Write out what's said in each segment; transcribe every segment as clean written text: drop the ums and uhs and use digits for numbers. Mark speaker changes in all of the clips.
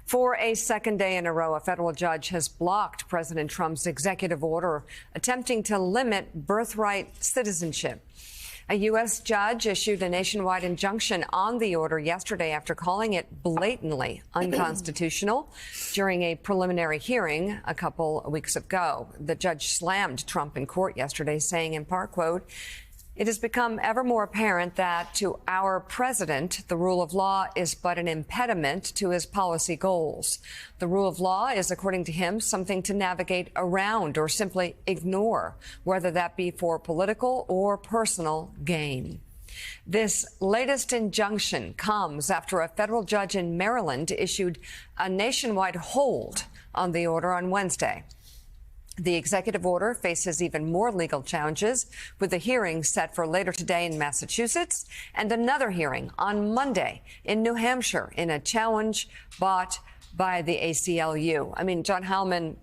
Speaker 1: For a second day in a row, a federal judge has blocked President Trump's executive order attempting to limit birthright citizenship. A U.S. judge issued a nationwide injunction on the order yesterday after calling it blatantly unconstitutional during a preliminary hearing a couple of weeks ago. The judge slammed Trump in court yesterday, saying in part, quote, "It has become ever more apparent that to our president, the rule of law is but an impediment to his policy goals. The rule of law is, according to him, something to navigate around or simply ignore, whether that be for political or personal gain." This latest injunction comes after a federal judge in Maryland issued a nationwide hold on the order on Wednesday. The executive order faces even more legal challenges, with a hearing set for later today in Massachusetts and another hearing on Monday in New Hampshire in a challenge brought by the ACLU. I mean, John Hallman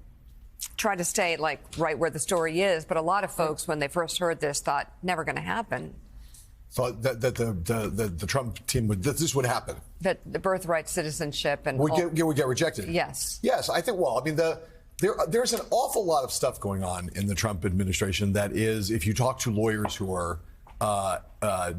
Speaker 1: tried to stay right where the story is, but a lot of folks, when they first heard this, thought never going to happen.
Speaker 2: Thought that the Trump team this would happen. That
Speaker 1: the birthright citizenship and
Speaker 2: would get rejected.
Speaker 1: Yes.
Speaker 2: Yes, I think. Well, I mean There's an awful lot of stuff going on in the Trump administration that is, if you talk to lawyers who are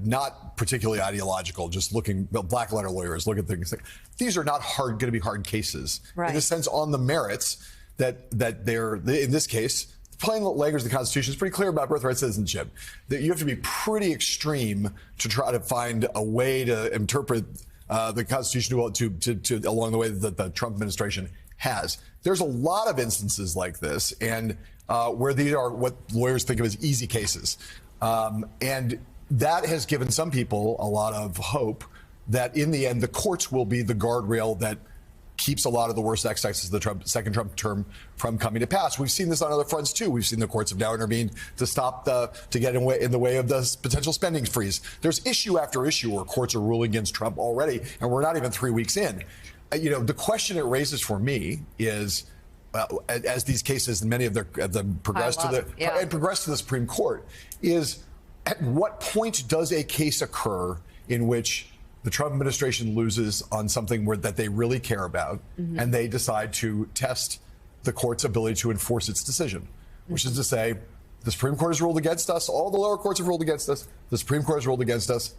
Speaker 2: not particularly ideological, just looking, black letter lawyers, look at things like these are not going to be hard cases.
Speaker 1: Right.
Speaker 2: In the sense on the merits that they're, in this case, plain language of the Constitution is pretty clear about birthright citizenship. That you have to be pretty extreme to try to find a way to interpret the Constitution to along the way that the Trump administration has. There's a lot of instances like this, and where these are what lawyers think of as easy cases. And that has given some people a lot of hope that in the end, the courts will be the guardrail that keeps a lot of the worst excesses of the second Trump term from coming to pass. We've seen this on other fronts, too. We've seen the courts have now intervened to stop to get in the way of the potential spending freeze. There's issue after issue where courts are ruling against Trump already, and we're not even 3 weeks in. The question it raises for me is, as these cases and many of them progress to the Supreme Court, is at what point does a case occur in which the Trump administration loses on something that they really care about, and they decide to test the court's ability to enforce its decision, which is to say, the Supreme Court has ruled against us, all the lower courts have ruled against us, the Supreme Court has ruled against us.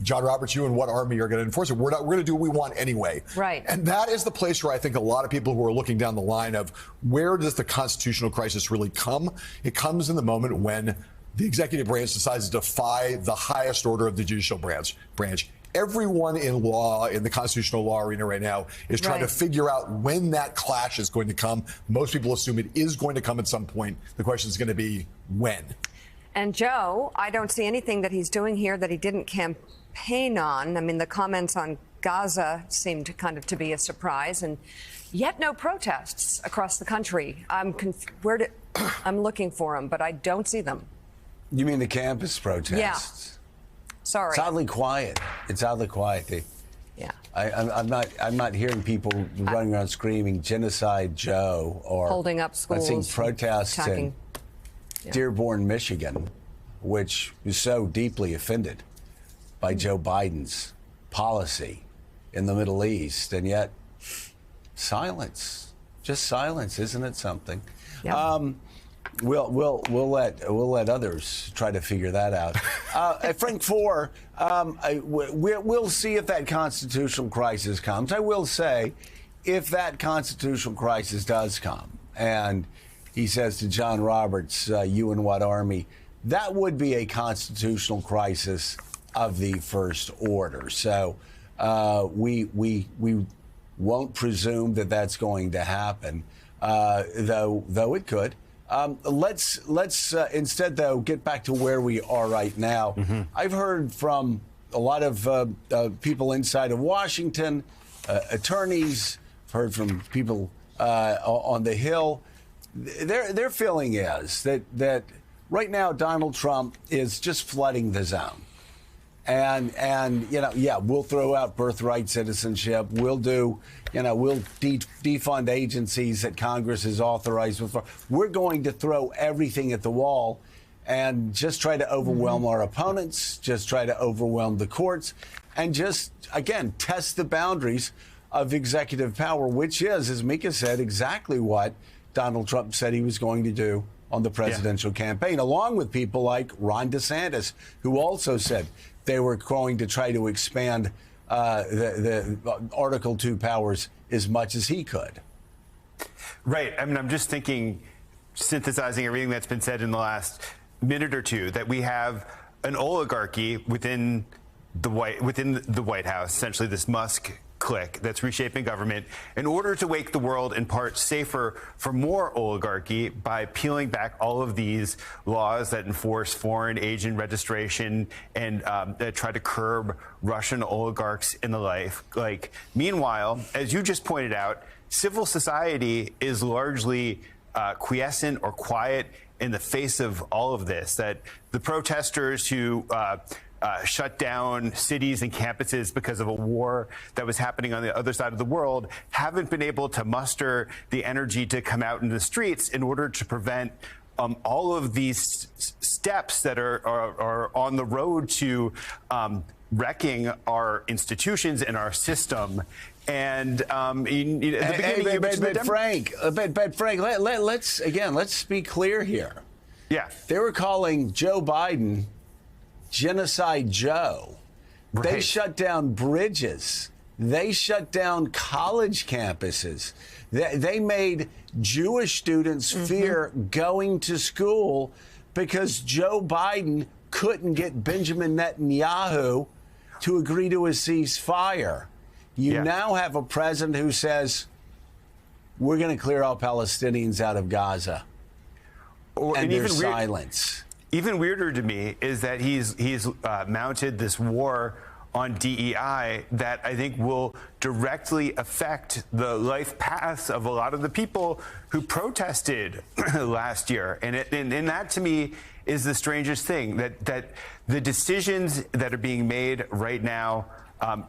Speaker 2: John Roberts, you and what army are going to enforce it? We're going to do what we want anyway.
Speaker 1: Right.
Speaker 2: And that is the place where I think a lot of people who are looking down the line of where does the constitutional crisis really come? It comes in the moment when the executive branch decides to defy the highest order of the judicial branch. Everyone in law, in the constitutional law arena right now, is trying to figure out when that clash is going to come. Most people assume it is going to come at some point. The question is going to be when.
Speaker 1: And Joe, I don't see anything that he's doing here that he didn't campaign on. I mean, the comments on Gaza seemed kind of to be a surprise, and yet no protests across the country. I'm looking for them, but I don't see them.
Speaker 3: You mean the campus protests?
Speaker 1: Yeah. Sorry.
Speaker 3: It's oddly quiet.
Speaker 1: Yeah.
Speaker 3: I'm not hearing people running around screaming "Genocide Joe" or
Speaker 1: holding up schools.
Speaker 3: I'm seeing protests in Dearborn, Michigan, which is so deeply offended by Joe Biden's policy in the Middle East, and yet silence, just silence, isn't it something?
Speaker 1: Yeah.
Speaker 3: We'll let others try to figure that out. Frank Foer, we'll see if that constitutional crisis comes. I will say, if that constitutional crisis does come, and he says to John Roberts, you and what army, that would be a constitutional crisis of the first order. So we won't presume that that's going to happen, though it could. Let's instead, though, get back to where we are right now. Mm-hmm. I've heard from a lot of people inside of Washington, attorneys, heard from people on the Hill. Their feeling is that right now Donald Trump is just flooding the zone. And we'll throw out birthright citizenship. We'll defund agencies that Congress has authorized before. We're going to throw everything at the wall and just try to overwhelm our opponents, just try to overwhelm the courts. and just, again, test the boundaries of executive power, which is, as Mika said, exactly what Donald Trump said he was going to do on the presidential campaign, along with people like Ron DeSantis, who also said they were going to try to expand the Article 2 powers as much as he could.
Speaker 4: Right. I mean, I'm just thinking, synthesizing everything that's been said in the last minute or two, that we have an oligarchy within the White House, essentially this Musk clique that's reshaping government in order to make the world in part safer for more oligarchy by peeling back all of these laws that enforce foreign agent registration and that try to curb Russian oligarchs in the like. Meanwhile, as you just pointed out, civil society is largely quiescent or quiet in the face of all of this, that the protesters who shut down cities and campuses because of a war that was happening on the other side of the world haven't been able to muster the energy to come out into the streets in order to prevent all of these steps that are on the road to wrecking our institutions and our system. And at the beginning, you mentioned
Speaker 3: Frank, let's be clear here.
Speaker 4: Yeah,
Speaker 3: they were calling Joe Biden Genocide Joe. Right. They shut down bridges. They shut down college campuses. They made Jewish students fear going to school because Joe Biden couldn't get Benjamin Netanyahu to agree to a ceasefire. You now have a president who says, we're going to clear all Palestinians out of Gaza. And there's silence.
Speaker 4: Even weirder to me is that he's mounted this war on DEI that I think will directly affect the life paths of a lot of the people who protested last year. And that, to me, is the strangest thing, that the decisions that are being made right now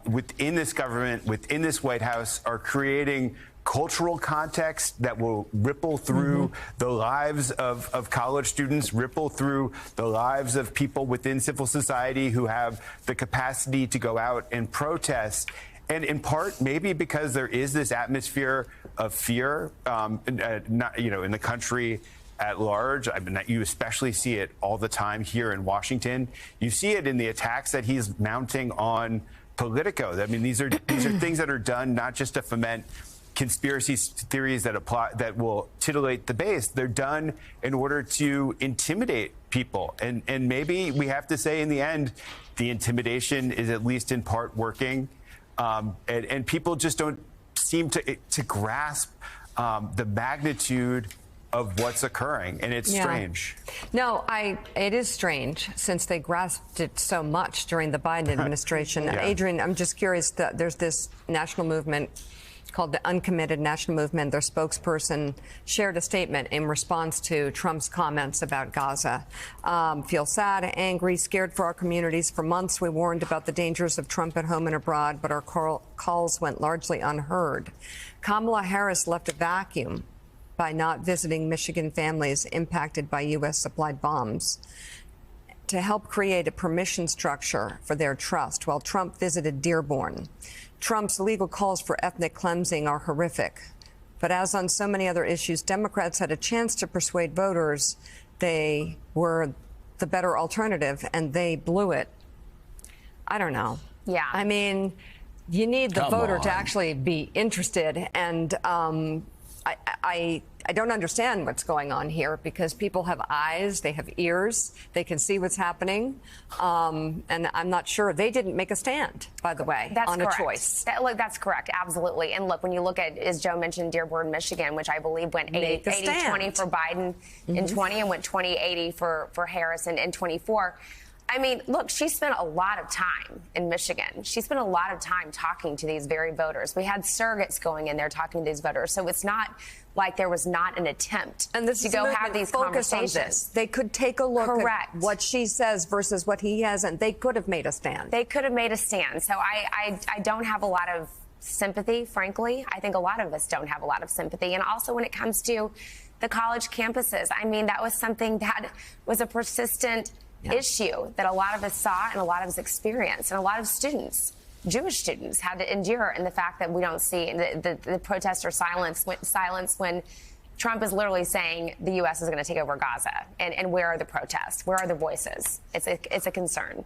Speaker 4: within this government, within this White House, are creating cultural context that will ripple through the lives of college students, ripple through the lives of people within civil society who have the capacity to go out and protest. And in part, maybe because there is this atmosphere of fear, in the country at large. I mean, you especially see it all the time here in Washington. You see it in the attacks that he's mounting on Politico. I mean, these are things that are done not just to foment conspiracy theories that will titillate the base. They're done in order to intimidate people. And maybe we have to say in the end, the intimidation is at least in part working. And people just don't seem to grasp the magnitude of what's occurring. And it's strange.
Speaker 1: No, it is strange since they grasped it so much during the Biden administration. Adrian, I'm just curious that there's this national movement called the Uncommitted National Movement. Their spokesperson shared a statement in response to Trump's comments about Gaza. Feel sad, angry, scared for our communities. For months, we warned about the dangers of Trump at home and abroad, but our calls went largely unheard. Kamala Harris left a vacuum by not visiting Michigan families impacted by U.S.-supplied bombs to help create a permission structure for their trust while Trump visited Dearborn. Trump's legal calls for ethnic cleansing are horrific. But as on so many other issues, Democrats had a chance to persuade voters they were the better alternative, and they blew it. I don't know.
Speaker 5: Yeah.
Speaker 1: I mean, you need the voter to actually be interested. And I don't understand what's going on here because people have eyes, they have ears, they can see what's happening. And I'm not sure. They didn't make a stand, by the way, on a choice.
Speaker 5: That's correct. Absolutely. And look, when you look at, as Joe mentioned, Dearborn, Michigan, which I believe went 80-20 for Biden in 20 and went 20-80 for Harris in 24. I mean, look, she spent a lot of time in Michigan. She spent a lot of time talking to these very voters. We had surrogates going in there talking to these voters. So it's not like there was not an attempt to go have these conversations.
Speaker 1: They could take a look at what she says versus what he has, and they could have made a stand.
Speaker 5: They could have made a stand. So I don't have a lot of sympathy, frankly. I think a lot of us don't have a lot of sympathy. And also when it comes to the college campuses, I mean, that was something that was a persistent issue that a lot of us saw and a lot of us experienced, and a lot of students Jewish students had to endure, and the fact that we don't see the protesters silence when Trump is literally saying the U.S. is going to take over Gaza. And where are the protests? Where are the voices? It's a concern.